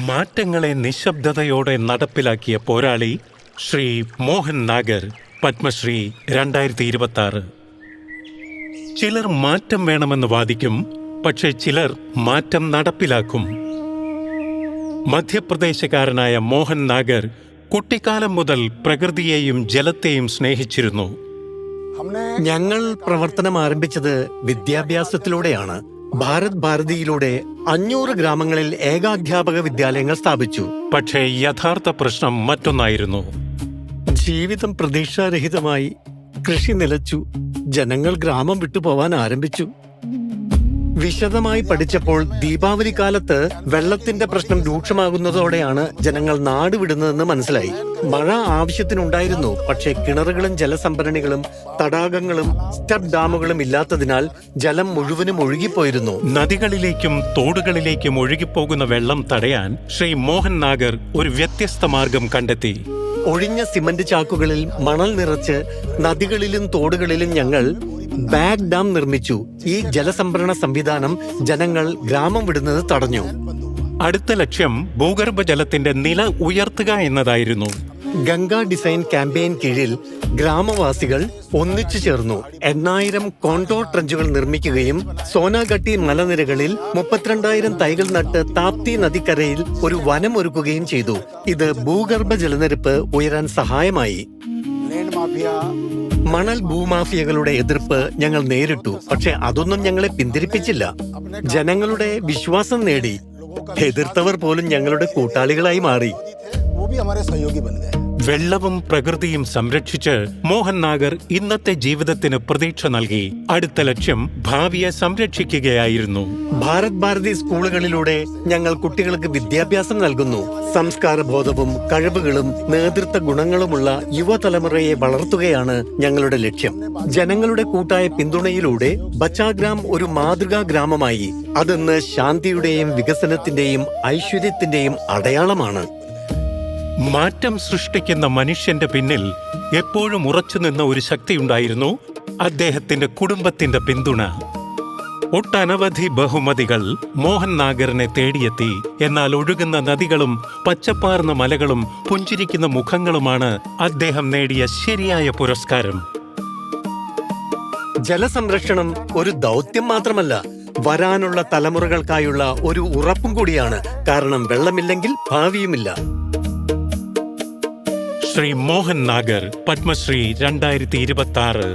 മാറ്റങ്ങളെ നിശബ്ദതയോടെ നടപ്പിലാക്കിയ പോരാളി ശ്രീ മോഹൻ നാഗർ, പത്മശ്രീ 2026. ചിലർ മാറ്റം വേണമെന്ന് വാദിക്കും, പക്ഷേ ചിലർ മാറ്റം നടപ്പിലാക്കും. മധ്യപ്രദേശുകാരനായ മോഹൻ നാഗർ കുട്ടിക്കാലം മുതൽ പ്രകൃതിയെയും ജലത്തെയും സ്നേഹിച്ചിരുന്നു. ഞങ്ങൾ പ്രവർത്തനം ആരംഭിച്ചത് വിദ്യാഭ്യാസത്തിലൂടെയാണ്. ഭാരത് ഭാരതിയിലൂടെ 500 ഗ്രാമങ്ങളിൽ ഏകാധ്യാപക വിദ്യാലയങ്ങൾ സ്ഥാപിച്ചു. പക്ഷേ യഥാർത്ഥ പ്രശ്നം മറ്റൊന്നായിരുന്നു. ജീവിതം പ്രതീക്ഷാരഹിതമായി. കൃഷി നിലച്ചു. ജനങ്ങൾ ഗ്രാമം വിട്ടുപോവാൻ ആരംഭിച്ചു. വിശദമായി പഠിച്ചപ്പോൾ ദീപാവലി കാലത്ത് വെള്ളത്തിന്റെ പ്രശ്നം രൂക്ഷമാകുന്നതോടെയാണ് ജനങ്ങൾ നാട് വിടുന്നതെന്ന് മനസ്സിലായി. മഴ ആവശ്യത്തിനുണ്ടായിരുന്നു, പക്ഷേ കിണറുകളും ജലസംഭരണികളും തടാകങ്ങളും സ്റ്റെപ്പ് ഡാമുകളും ഇല്ലാത്തതിനാൽ ജലം മുഴുവനും ഒഴുകിപ്പോയിരുന്നു. നദികളിലേക്കും തോടുകളിലേക്കും ഒഴുകിപ്പോകുന്ന വെള്ളം തടയാൻ ശ്രീ മോഹൻ നാഗർ ഒരു വ്യത്യസ്ത മാർഗം കണ്ടെത്തി. ഒഴിഞ്ഞ സിമന്റ് ചാക്കുകളിൽ മണൽ നിറച്ച് നദികളിലും തോടുകളിലും ഞങ്ങൾ ബാഗ് ഡാം നിർമ്മിച്ചു. ഈ ജലസംഭരണ സംവിധാനം ജനങ്ങൾ ഗ്രാമം വിടുന്നത് തടഞ്ഞു. അടുത്ത ലക്ഷ്യം ഭൂഗർഭജലത്തിന്റെ നില ഉയർത്തുക എന്നതായിരുന്നു. ഗംഗാ ഡിസൈൻ ക്യാമ്പയിൻ കീഴിൽ ഗ്രാമവാസികൾ ഒന്നിച്ചു ചേർന്നു 8000 കോണ്ടോർ ട്രഞ്ചുകൾ നിർമ്മിക്കുകയും സോനാഗട്ടി മലനിരകളിൽ 32,000 തൈകൾ നട്ട് താപ്തി നദിക്കരയിൽ ഒരു വനം ഒരുക്കുകയും ചെയ്തു. ഇത് ഭൂഗർഭ ജലനിരപ്പ് ഉയരാൻ സഹായമായി. മണൽ ഭൂമാഫിയകളുടെ എതിർപ്പ് ഞങ്ങൾ നേരിട്ടു, പക്ഷെ അതൊന്നും ഞങ്ങളെ പിന്തിരിപ്പിച്ചില്ല. ജനങ്ങളുടെ വിശ്വാസം നേടി. എതിർത്തവർ പോലും ഞങ്ങളുടെ കൂട്ടാളികളായി മാറി. വെള്ളവും പ്രകൃതിയും സംരക്ഷിച്ച് മോഹൻ നാഗർ ഇന്നത്തെ ജീവിതത്തിന് പ്രതീക്ഷ നൽകി. അടുത്ത ലക്ഷ്യം ഭാവിയെ സംരക്ഷിക്കുകയായിരുന്നു. ഭാരത് ഭാരതി സ്കൂളുകളിലൂടെ ഞങ്ങൾ കുട്ടികൾക്ക് വിദ്യാഭ്യാസം നൽകുന്നു. സംസ്കാരബോധവും കഴിവുകളും നേതൃത്വ ഗുണങ്ങളുമുള്ള യുവതലമുറയെ വളർത്തുകയാണ് ഞങ്ങളുടെ ലക്ഷ്യം. ജനങ്ങളുടെ കൂട്ടായ പിന്തുണയിലൂടെ ബച്ചാഗ്രാം ഒരു മാതൃകാ ഗ്രാമമായി. അതിന്ന് ശാന്തിയുടെയും വികസനത്തിന്റെയും ഐശ്വര്യത്തിന്റെയും അടയാളമാണ്. മാറ്റം സൃഷ്ടിക്കുന്ന മനുഷ്യന്റെ പിന്നിൽ എപ്പോഴും ഉറച്ചുനിന്ന ഒരു ശക്തിയുണ്ടായിരുന്നു: അദ്ദേഹത്തിന്റെ കുടുംബത്തിന്റെ പിന്തുണ. ഒട്ടനവധി ബഹുമതികൾ മോഹൻ നാഗറിനെ തേടിയെത്തി. എന്നാൽ ഒഴുകുന്ന നദികളും പച്ചപ്പാർന്ന മലകളും പുഞ്ചിരിക്കുന്ന മുഖങ്ങളുമാണ് അദ്ദേഹം നേടിയ ശരിയായ പുരസ്കാരം. ജലസംരക്ഷണം ഒരു ദൗത്യം മാത്രമല്ല, വരാനുള്ള തലമുറകൾക്കായുള്ള ഒരു ഉറപ്പും കൂടിയാണ്. കാരണം വെള്ളമില്ലെങ്കിൽ ഭാവിയുമില്ല. ശ്രീ മോഹൻ നാഗർ, പത്മശ്രീ 2026.